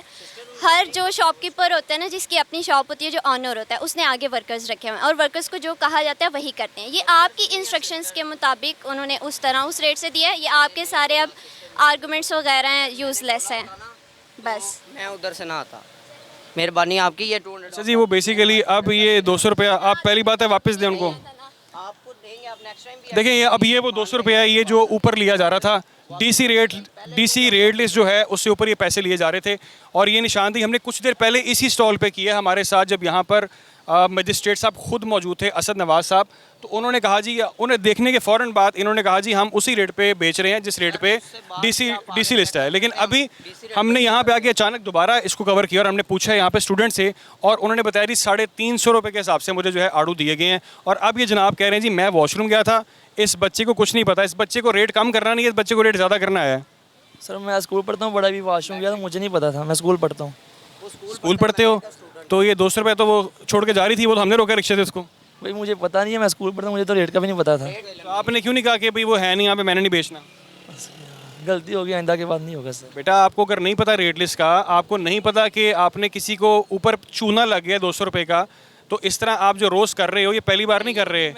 हर जो शॉपकीपर होता है ना, जिसकी अपनी शॉप होती है, जो ऑनर होता है, उसने आगे वर्कर्स रखे हुए हैं, और वर्कर्स को जो कहा जाता है वही करते हैं। ये आपकी इंस्ट्रक्शंस के मुताबिक उन्होंने उस तरह उस रेट से दिया है। ये आपके सारे अब आर्गूमेंट्स वगैरह हैं, यूज़लेस हैं बस। मैं उधर से ना आता, मेहरबानी आपकी। ये 200 अच्छा जी, वो बेसिकली अब ये 200 रुपया, आप पहली बात है वापस दें उनको। आपको देंगे, आप नेक्स्ट टाइम भी। देखें ये अब ये वो 200 रुपया है, ये जो ऊपर लिया जा रहा था डीसी रेट लिस्ट जो है उससे ऊपर ये पैसे लिए जा रहे थे। और ये निशानदेही हमने कुछ देर पहले इसी स्टॉल पे की है। हमारे साथ जब यहाँ पर मजिस्ट्रेट साहब खुद मौजूद थे, असद नवाज साहब, तो उन्होंने कहा जी, उन्हें देखने के फ़ौरन बाद इन्होंने कहा जी हम उसी रेट पे बेच रहे हैं जिस रेट पे डीसी लिस्ट है। लेकिन अभी हमने यहाँ पे आके अचानक दोबारा इसको कवर किया और हमने पूछा यहाँ पे स्टूडेंट से, और उन्होंने बताया जी 350 रुपये के हिसाब से मुझे जो है आड़ू दिए गए हैं। और अब ये जनाब कह रहे हैं जी मैं वॉशरूम गया था, इस बच्चे को कुछ नहीं पता, इस बच्चे को रेट कम करना नहीं है, इस बच्चे को रेट ज़्यादा करना है। सर मैं स्कूल पढ़ता हूँ, बड़ा भी वॉशरूम गया था, मुझे नहीं पता था, मैं स्कूल पढ़ता हूँ। स्कूल पढ़ते हो तो ये 200 रुपये तो वो छोड़ के जा रही थी, वो तो हमने रोका रिक्शे से उसको। भाई मुझे पता नहीं है, मैं स्कूल पढ़ता हूँ, मुझे तो रेट का भी नहीं पता था। तो आपने क्यों नहीं कहा कि भाई वो है नहीं यहाँ पे, मैंने नहीं बेचना? गलती हो गई, आइंदा के बाद नहीं होगा सर। बेटा आपको अगर नहीं पता रेट लिस्ट का, आपको नहीं पता कि आपने किसी को ऊपर चूना लग गया 200 रुपये का, तो इस तरह आप जो रोज़ कर रहे हो ये पहली बार नहीं कर रहे।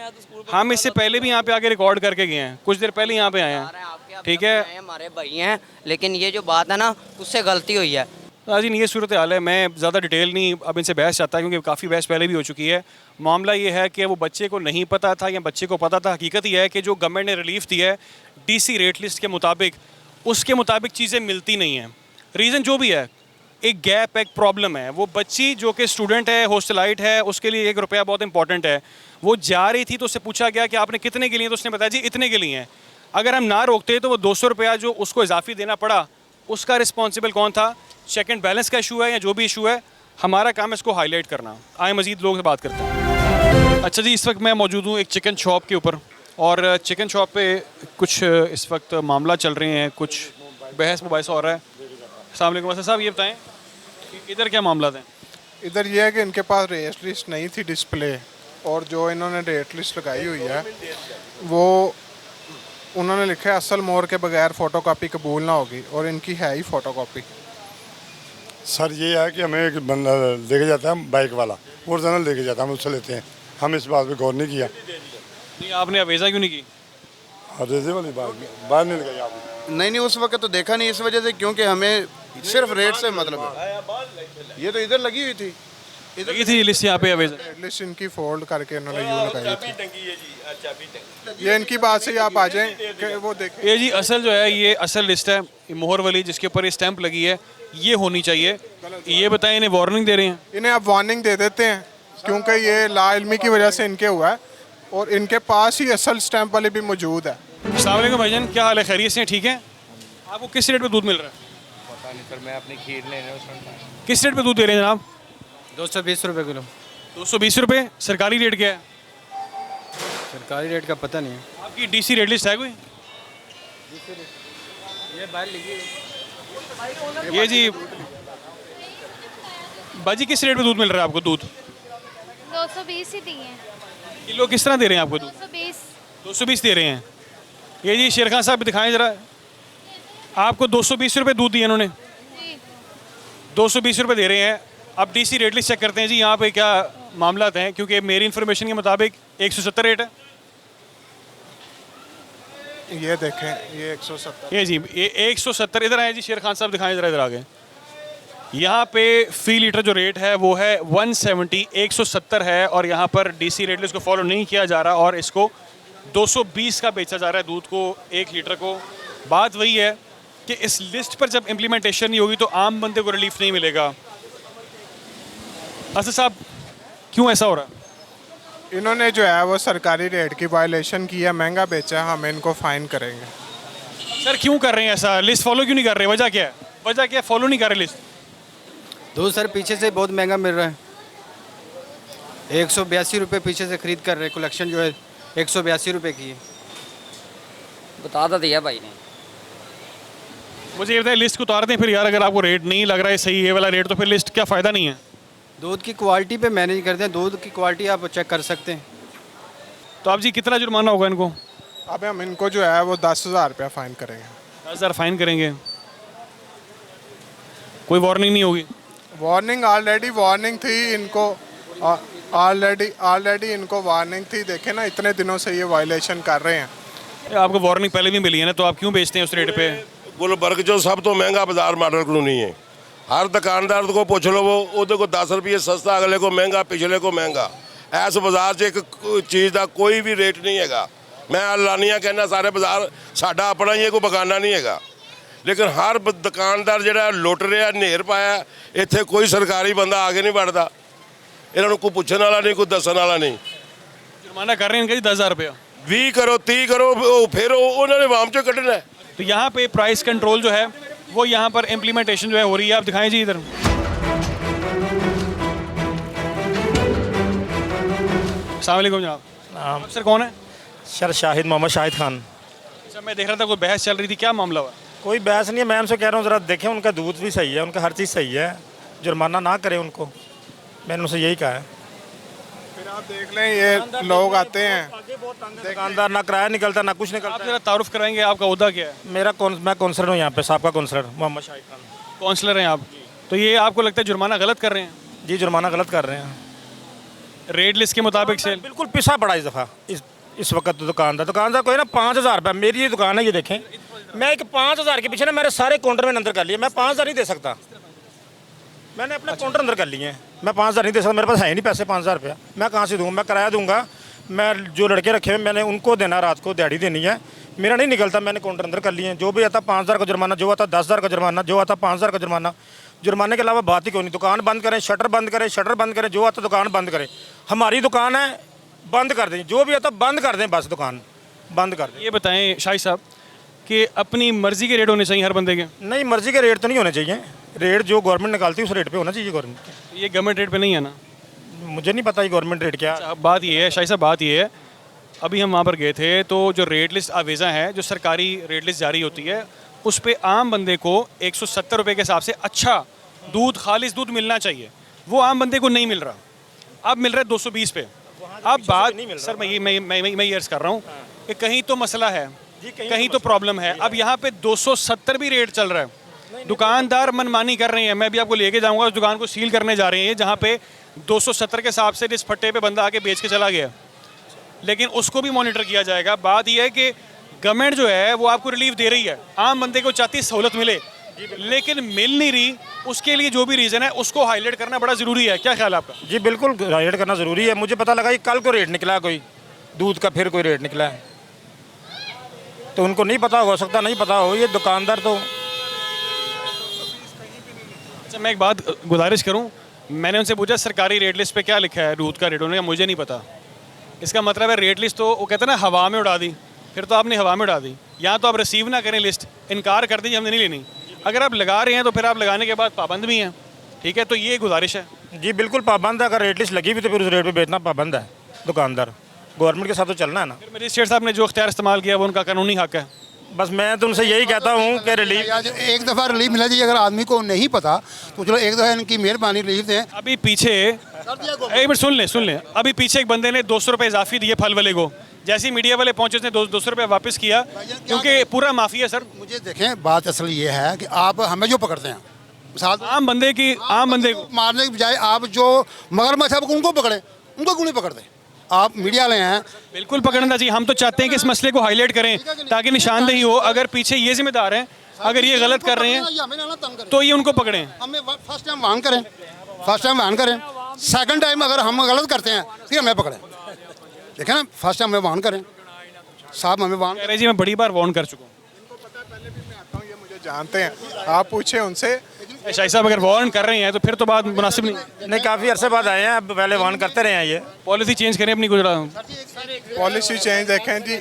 हम इससे पहले भी यहाँ पे आके रिकॉर्ड करके गए हैं, कुछ देर पहले यहाँ पे आए हैं। ठीक है, हमारे भाई हैं, लेकिन ये जो बात है ना, उससे गलती हुई है। नाज़रीन ये सूरत हाल है। मैं ज़्यादा डिटेल नहीं अब इनसे बहस चाहता, क्योंकि काफ़ी बहस पहले भी हो चुकी है। मामला ये है कि वो बच्चे को नहीं पता था या बच्चे को पता था। हकीकत ये है कि जो गवर्नमेंट ने रिलीफ दी है डीसी रेट लिस्ट के मुताबिक, उसके मुताबिक चीज़ें मिलती नहीं हैं। रीज़न जो भी है, एक गैप, एक प्रॉब्लम है। वो बच्ची जो कि स्टूडेंट है, हॉस्टलाइट है, उसके लिए 1 रुपया बहुत इंपॉर्टेंट है। वो जा रही थी तो उससे पूछा गया कि आपने कितने के लिए, तो उसने बताया जी इतने के लिए हैं। अगर हम ना रोकते तो वो 200 रुपया जो उसको इजाफी देना पड़ा, उसका रिस्पॉन्सिबल कौन था? चेक एंड बैलेंस का इशू है या जो भी इशू है, हमारा काम है इसको हाईलाइट करना। आए मज़ीद लोगों से बात करते हैं। अच्छा जी, इस वक्त मैं मौजूद हूँ एक चिकन शॉप के ऊपर, और चिकन शॉप पे कुछ इस वक्त मामला चल रहे हैं, कुछ बहस मुबाहिसा हो रहा है। अस्सलाम वालेकुम असद साहब, ये बताएं कि इधर क्या मामला है? इधर ये है कि इनके पास रेट लिस्ट नहीं थी डिस्प्ले, और जो इन्होंने रेट लिस्ट लगाई हुई है वो उन्होंने लिखा है असल मोहर के बगैर फ़ोटोकॉपी कबूल ना होगी, और इनकी है ही फ़ोटोकॉपी। सर ये है कि हमें एक बंदा लेके जाता है, बाइक वाला ओरिजिनल लेके जाता है, हम उससे लेते हैं। हम इस बात पे गौर नहीं किया। नहीं आपने अवेजा क्यों नहीं की? अवेजे वाली बात बाहर नहीं लगाई आपने? नहीं उस वक्त तो देखा नहीं, इस वजह से क्योंकि हमें सिर्फ रेट से मतलब है। ये तो इधर लगी हुई थी, लगी थी लिस्ट यहाँ पे अवेलेबल? लिस्ट इनकी फोल्ड करके इन्होंने यूँ लगाई थी। ये इनकी बात से ही आप आ जाएं कि वो देखें। ये जी असल जो है, ये असल लिस्ट है, ये मोहर वाली जिसके ऊपर ये स्टैंप लगी है, ये होनी चाहिए। ये बताएं, इन्हें वार्निंग दे रहे हैं? इन्हें आप वार्निंग दे देते हैं क्योंकि ये लाइल्मी की वजह से इनके हुआ है और इनके पास ही असल स्टैंप वाली भी मौजूद है। अस्सलाम वालेकुम भाईजान, क्या हाल है? खैरियत से हैं? ठीक है। आपको किस रेट पे दूध मिल रहा है? पता नहीं सर, मैं अपनी खीर लेने किस रेट पे दूध दे रहे हैं जनाब? 220 रुपये किलो। 220 रुपये। सरकारी रेट क्या है? सरकारी रेट का पता नहीं है। आपकी डीसी रेट लिस्ट है कोई? ये बाहर लिखी ये जी बाजी किस रेट पे दूध मिल रहा है आपको? दूध 220 ही दिए किलो किस तरह दे रहे हैं आपको दूध? 220। 220 दे रहे हैं। ये जी शेर खान साहब दिखाएं जरा, आपको 220 रुपये दूध दिए इन्होंने? 220 रुपये दे रहे हैं। अब डीसी रेट लिस्ट चेक करते हैं जी यहाँ पे क्या मामला हैं, क्योंकि मेरी इन्फॉर्मेशन के मुताबिक 170 रेट है। ये देखें, ये 170। ये जी ये 170 इधर आए जी, शेर खान साहब दिखाएं जरा, इधर आगे। यहाँ पे फी लीटर जो रेट है वो है 170, 170 है, और यहाँ पर डीसी रेट लिस्ट को फॉलो नहीं किया जा रहा और इसको 220 का बेचा जा रहा है दूध को 1 लीटर को। बात वही है कि इस लिस्ट पर जब इम्प्लीमेंटेशन नहीं होगी तो आम बंदे को रिलीफ नहीं मिलेगा। असद साहब, क्यों ऐसा हो रहा है? इन्होंने जो है वो सरकारी रेट की वायलेशन की है, महंगा बेचा है, हम इनको फाइन करेंगे। सर क्यों कर रहे हैं ऐसा? लिस्ट फॉलो क्यों नहीं कर रहे? वजह क्या है? वजह क्या है फॉलो नहीं कर रहे लिस्ट? दूध सर पीछे से बहुत महंगा मिल रहा है। 182 रुपये पीछे से खरीद कर रहे। कलेक्शन जो है 182 रुपये की है। बता तो दिया भाई ने। मुझे ये बताइए, लिस्ट को उतार दें फिर यार, अगर आपको रेट नहीं लग रहा है सही ये वाला रेट, तो फिर लिस्ट क्या फ़ायदा नहीं है? दूध की क्वालिटी पे मैनेज करते हैं, दूध की क्वालिटी आप चेक कर सकते हैं। तो आप जी कितना जुर्माना होगा इनको? अब हम इनको जो है वो 10,000 रुपया फाइन करेंगे। 10,000 फाइन करेंगे? कोई वार्निंग नहीं होगी? वार्निंग ऑलरेडी वार्निंग थी इनको, ऑलरेडी इनको वार्निंग थी। देखें ना, इतने दिनों से ये वायलेशन कर रहे हैं। आपको वार्निंग पहले भी मिली है ना, तो आप क्यों बेचते हैं उस रेट पे? गुलबर्ग जो सब तो महंगा बाजार मॉडल कॉलोनी है। हर दुकानदार को पूछ लो, वो ਉਹਦੇ को 10 रुपये सस्ता, अगले को महंगा, पिछले को महंगा। इस बाजार 'ਚ एक चीज़ का कोई भी रेट नहीं है। मैं लानिया कहना सारे बाजार साडा अपना ही है, कोई बगाना नहीं है। लेकिन हर दुकानदार ਜਿਹੜਾ ਲੁੱਟ ਰਿਹਾ, ਨੇਰ ਪਾਇਆ, ਇੱਥੇ ਕੋਈ ਸਰਕਾਰੀ ਬੰਦਾ ਆ ਕੇ ਨਹੀਂ ਵੜਦਾ। ਇਹਨਾਂ ਨੂੰ ਕੋਈ ਪੁੱਛਣ ਵਾਲਾ ਨਹੀਂ, ਕੋਈ ਦੱਸਣ ਵਾਲਾ नहीं। जुर्माना कर रहे हैं इनका जी 10,000 रुपया। 20 करो, 30 करो, फिर उन्होंने वाम 'ਚੋਂ ਕੱਢਣਾ है। तो यहाँ पे प्राइस कंट्रोल जो है वो यहाँ पर इम्प्लीमेंटेशन जो है हो रही है। आप दिखाएं जी इधर। अस्सलाम वालेकुम जनाब। सर कौन है? सर शाहिद, मोहम्मद शाहिद खान। अच्छा, मैं देख रहा था कोई बहस चल रही थी, क्या मामला हुआ? कोई बहस नहीं है, मैं उनसे कह रहा हूँ ज़रा देखें, उनका दूध भी सही है, उनका हर चीज़ सही है, जुर्माना ना करें उनको। मैंने उनसे यही कहा है। फिर आप देख लें, ये लोग आते हैं, दुकानदार ना किराया निकलता ना कुछ निकलता। आप जरा तारुफ कराएंगे, आपका ओहदा क्या है? मैं काउंसलर हूँ यहाँ पे, साहब का काउंसलर मोहम्मद शाहिद खान। काउंसलर हैं आप? तो ये आपको लगता है जुर्माना गलत कर रहे हैं? जी, जुर्माना गलत कर रहे हैं। रेट लिस्ट के मुताबिक से बिल्कुल पिसा पड़ा इस दफ़ा। इस वक्त दुकानदार को है ना 5,000 रुपये। मेरी ये दुकान है, ये देखें, मैं एक 5,000 के पीछे ना मेरे सारे काउंटर में अंदर कर लिए। मैं 5,000 नहीं दे सकता, मैंने अपना काउंटर अंदर कर लिए हैं। मैं 5,000 नहीं दे सकता, मेरे पास है ही नहीं पैसे 5,000 रुपया। मैं कहाँ से दूँ? मैं किराया दूंगा, मैं जो लड़के रखे हुए मैंने उनको देना, रात को दिहाड़ी देनी है, मेरा नहीं निकलता। मैंने काउंटर अंदर कर लिए हैं। जो भी आता 5,000 का जुर्माना, जो आता 10,000 का जुर्माना, जो आता 5,000 का जुर्माना। जुर्माने के अलावा बात ही क्यों नहीं? दुकान बंद करें, शटर बंद करें, शटर बंद करें, जो आता दुकान बंद करें। हमारी दुकान है, बंद कर दें, जो भी आता बंद कर दें, बस दुकान बंद कर दें। ये बताएं शाहिद साहब कि अपनी मर्जी के रेट होने चाहिए हर बंदे के? नहीं, मर्जी के रेट तो नहीं होने चाहिए। रेट जो गवर्नमेंट निकालती है उस रेट पे होना चाहिए गवर्नमेंट। ये गवर्नमेंट रेट पे नहीं है ना? मुझे नहीं पता ये गवर्नमेंट रेट क्या है। अब बात ये है शाहिद साहब, बात ये है, अभी हम वहाँ पर गए थे तो जो रेट लिस्ट आवेज़ा है, जो सरकारी रेट लिस्ट जारी होती है, उस पर आम बंदे को 170 रुपये के हिसाब से अच्छा दूध, खालिस दूध मिलना चाहिए। वो आम बंदे को नहीं मिल रहा, अब मिल रहा है 220 पे। अब बात सर मैं ये अर्ज़ कर रहा हूँ कि कहीं तो मसला है, कहीं तो प्रॉब्लम है। अब यहाँ पे 270 भी रेट चल रहा है, दुकानदार मनमानी कर रहे हैं। मैं भी आपको लेके जाऊँगा, उस दुकान को सील करने जा रहे हैं जहाँ पे 270 के हिसाब से जिस फट्टे पे बंदा आके बेच के चला गया, लेकिन उसको भी मॉनिटर किया जाएगा। बात यह है कि गवर्नमेंट जो है वो आपको रिलीफ दे रही है, आम बंदे को चाहती सहूलत मिले। लेकिन मिल नहीं रही, उसके लिए जो भी रीज़न है उसको हाईलाइट करना बड़ा ज़रूरी है। क्या ख्याल है आपका? जी बिल्कुल हाईलाइट करना ज़रूरी है। मुझे पता लगा कि कल को रेट निकला कोई दूध का, फिर कोई रेट निकला है, तो उनको नहीं पता हो सकता, नहीं पता हो, ये दुकानदार तो। अच्छा, मैं एक बात गुजारिश करूं, मैंने उनसे पूछा सरकारी रेट लिस्ट पे क्या लिखा है दूध का रेट, उन्होंने कहा मुझे नहीं पता। इसका मतलब है रेट लिस्ट तो वो कहते हैं ना हवा में उड़ा दी, फिर तो आपने हवा में उड़ा दी। या तो आप रिसीव ना करें लिस्ट, इनकार कर दीजिए हमने नहीं लेनी। अगर आप लगा रहे हैं तो फिर आप लगाने के बाद पाबंद भी हैं, ठीक है? तो ये गुजारिश है। जी बिल्कुल पाबंद है, अगर रेट लिस्ट लगी भी तो फिर उस रेट पे बेचना पाबंद है दुकानदार। गवर्नमेंट के साथ तो चलना है ना। फिर मजिस्ट्रेट साहब ने जो इख्तियार इस्तेमाल किया वो उनका कानूनी हक है। बस मैं तो उनसे यही कहता हूँ कि रिलीफ, एक दफ़ा रिलीफ मिला चाहिए। अगर आदमी को नहीं पता तो चलो एक दफ़ा इनकी मेहरबानी रिलीफ दें। अभी पीछे एक मिनट सुन लें, अभी पीछे एक बंदे ने 200 रुपये इजाफी दिए फल वाले को, जैसे ही मीडिया वाले पहुंचे उसने 200 रुपये वापस किया, क्योंकि पूरा माफिया सर। मुझे देखें, बात असल ये है कि आप हमें जो पकड़ते हैं, मिसाल आम बंदे को मारने के बजाय आप जो मगरमच्छ है उनको पकड़ें, उनको क्यों नहीं पकड़ते? आप मीडिया वाले हैं, बिल्कुल पकड़ना चाहिए। हम तो चाहते हैं कि इस मसले को हाईलाइट करें ताकि निशानदेही हो। अगर पीछे ये जिम्मेदार हैं, अगर ये गलत कर रहे हैं तो ये उनको पकड़ें। हमें फर्स्ट टाइम वार्न करें, सेकंड टाइम अगर हम गलत करते हैं फिर हमें पकड़ें। देखें ना, फर्स्ट टाइम हमें वार्न करें साहब, हमें वार्न करें। जी मैं बड़ी बार वार्न कर चुका हूँ, मुझे जानते हैं, आप पूछे उनसे। शाही साहब अगर वार्न कर रहे हैं तो फिर तो बात मुनासिब नहीं। काफ़ी अरसे बाद आए हैं, अब पहले वार्न करते रहे हैं। ये पॉलिसी चेंज करें अपनी, गुजरात पॉलिसी चेंज देखें जी।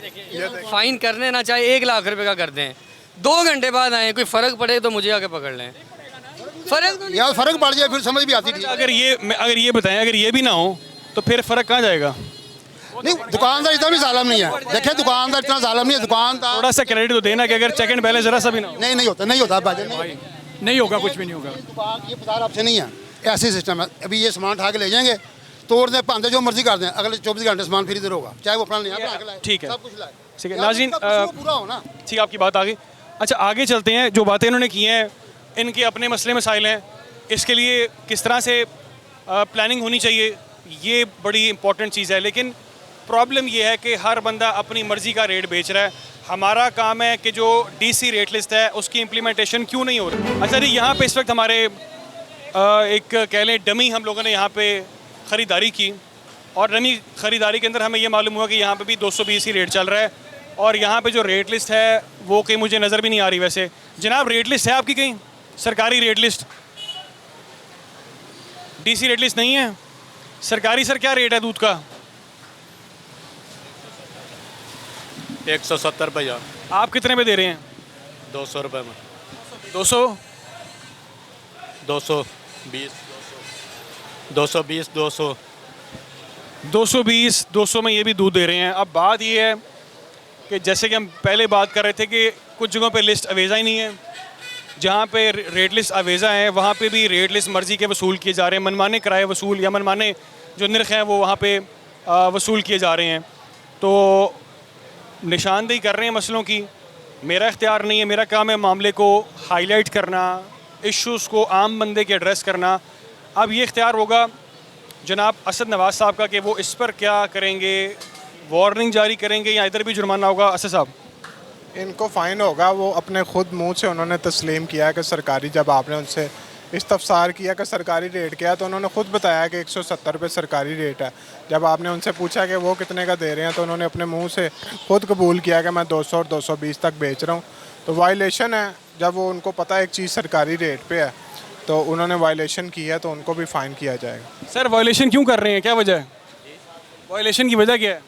फाइन करने ना चाहे 1 लाख रुपए का कर दें, 2 घंटे बाद आए, कोई फ़र्क पड़े तो मुझे आके पकड़ लें। फ़र्क पड़ जाए फिर समझ भी आती थी। अगर ये बताएं, अगर ये भी ना हो तो फिर फ़र्क कहाँ जाएगा? नहीं, दुकानदार इतना भी जालिम नहीं है। देखिए, दुकानदार इतना जालिम नहीं है। दुकानदार थोड़ा सा क्रेडिट तो देना कि अगर चेक एंड बैलेंस जरा सा भी ना हो। नहीं होता भाई, नहीं होगा, कुछ भी नहीं होगा। ये बाजार आपसे नहीं है, ऐसे सिस्टम है। अभी ये सामान उठा के ले जाएंगे, तोड़ दें, पांदे, जो मर्जी कर दें, अगले 24 घंटे सामान फिर इधर होगा, चाहे वो अपना ले। ठीक है, सब कुछ लाए। ठीक है नाज़रीन, पूरा हो ना। ठीक, आपकी बात आ गई। अच्छा, आगे चलते हैं। जो बातें इन्होंने की हैं, इनके अपने मसले मसाइल हैं, इसके लिए किस तरह से प्लानिंग होनी चाहिए, ये बड़ी इंपॉर्टेंट चीज़ है। लेकिन प्रॉब्लम ये है कि हर बंदा अपनी मर्ज़ी का रेट बेच रहा है। हमारा काम है कि जो डीसी रेट लिस्ट है उसकी इम्प्लीमेंटेशन क्यों नहीं हो रही। अच्छा जी, यहाँ पे इस वक्त हमारे एक कह लें डमी हम लोगों ने यहाँ पे ख़रीदारी की, और डमी ख़रीदारी के अंदर हमें ये मालूम हुआ कि यहाँ पे भी 220 ही रेट चल रहा है, और यहाँ पे जो रेट लिस्ट है वो कहीं मुझे नज़र भी नहीं आ रही। वैसे जनाब, रेट लिस्ट है आपकी कहीं? सरकारी rate list, DC rate list नहीं है सरकारी? सर क्या रेट है दूध का? 170 रुपये। आप कितने पे दे रहे हैं? 200 रुपये में। 200 220 220 200 220 200 में ये भी दूध दे रहे हैं। अब बात ये है कि जैसे कि हम पहले बात कर रहे थे कि कुछ जगहों पे लिस्ट अवेज़ा ही नहीं है, जहाँ पे रेट लिस्ट अवेज़ा है वहाँ पे भी रेट लिस्ट मर्ज़ी के वसूल किए जा रहे हैं, मनमाने किराए वसूल या मनमाने जो नर्ख हैं वो वहाँ पे वसूल किए जा रहे हैं। तो निशानदेही कर रहे हैं मसलों की, मेरा इख्तियार नहीं है। मेरा काम है मामले को हाईलाइट करना, इश्यूज़ को आम बंदे के एड्रेस करना। अब ये इख्तियार होगा जनाब असद नवाज़ साहब का कि वो इस पर क्या करेंगे, वार्निंग जारी करेंगे या इधर भी जुर्माना होगा? असद साहब, इनको फ़ाइन होगा। वो अपने खुद मुंह से उन्होंने तस्लीम किया कि सरकारी, जब आपने उनसे इस्तफसार किया कि सरकारी रेट क्या है तो उन्होंने खुद बताया कि 170 रुपये सरकारी रेट है। जब आपने उनसे पूछा कि वो कितने का दे रहे हैं तो उन्होंने अपने मुंह से खुद कबूल किया कि मैं 200 और 220 तक बेच रहा हूँ। तो वायलेशन है। जब वो उनको पता है एक चीज़ सरकारी रेट पे है तो उन्होंने वायलेशन की है तो उनको भी फ़ाइन किया जाएगा। सर वायलेशन क्यों कर रहे हैं, क्या वजह है? वायलेशन की वजह क्या है?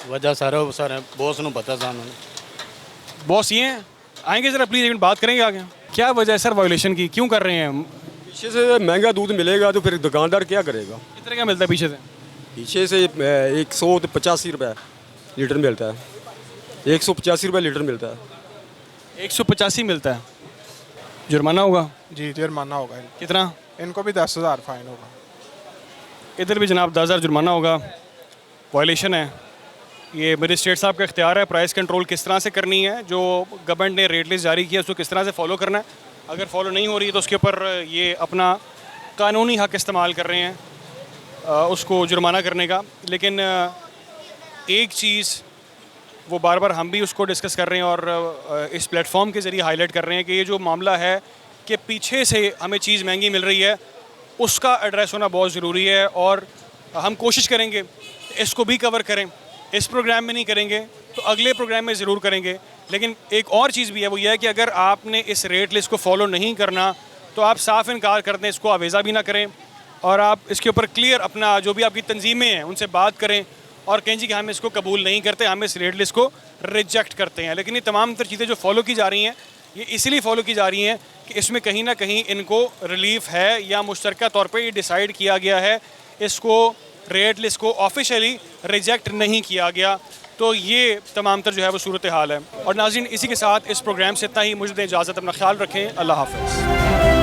वजह सारे बॉस ਨੂੰ पता सानू। बॉस ये हैं? आएंगे ज़रा प्लीज़, एक मिनट बात करेंगे आगे। क्या वजह है सर वायलेशन की, क्यों कर रहे हैं? पीछे से महंगा दूध मिलेगा तो फिर दुकानदार क्या करेगा? कितने का मिलता है पीछे से? पीछे से 185 रुपये लीटर मिलता है, 185 रुपये लीटर मिलता है। 185 मिलता है, जुर्माना होगा? जी जुर्माना होगा। कितना? इनको भी 10,000 फ़ाइन होगा। इधर भी जनाब 10,000 जुर्माना होगा। वायलेशन है। ये मजिस्ट्रेट साहब का इख्तियार है प्राइस कंट्रोल किस तरह से करनी है। जो गवर्नमेंट ने रेट लिस्ट जारी किया उसको किस तरह से फॉलो करना है। अगर फॉलो नहीं हो रही है तो उसके ऊपर ये अपना कानूनी हक इस्तेमाल कर रहे हैं उसको जुर्माना करने का। लेकिन एक चीज़ वो बार बार हम भी उसको डिस्कस कर रहे हैं और इस प्लेटफॉर्म के ज़रिए हाईलाइट कर रहे हैं कि ये जो मामला है कि पीछे से हमें चीज़ महंगी मिल रही है, उसका एड्रेस होना बहुत ज़रूरी है। और हम कोशिश करेंगे इसको भी कवर करें। इस प्रोग्राम में नहीं करेंगे तो अगले प्रोग्राम में ज़रूर करेंगे। लेकिन एक और चीज़ भी है, वो ये है कि अगर आपने इस रेट लिस्ट को फॉलो नहीं करना तो आप साफ़ इनकार कर दें, इसको आवेज़ा भी ना करें और आप इसके ऊपर क्लियर अपना जो भी आपकी तंजीमें हैं उनसे बात करें और कहें जी कि हम इसको कबूल नहीं करते, हम इस रेट लिस्ट को रिजेक्ट करते हैं। लेकिन ये तमाम तर चीज़ें जो फॉलो की जा रही हैं ये इसलिए फॉलो की जा रही हैं कि इसमें कहीं ना कहीं इनको रिलीफ है या मुश्तरका तौर पे ये डिसाइड किया गया है, इसको रेट लिस्ट को ऑफिशियली रिजेक्ट नहीं किया गया। तो ये तमाम तर जो है वो सूरत हाल है। और नाज़रीन, इसी के साथ इस प्रोग्राम से इतना ही। मुझे इजाज़त, अपना ख्याल रखें। अल्लाह हाफ़िज़।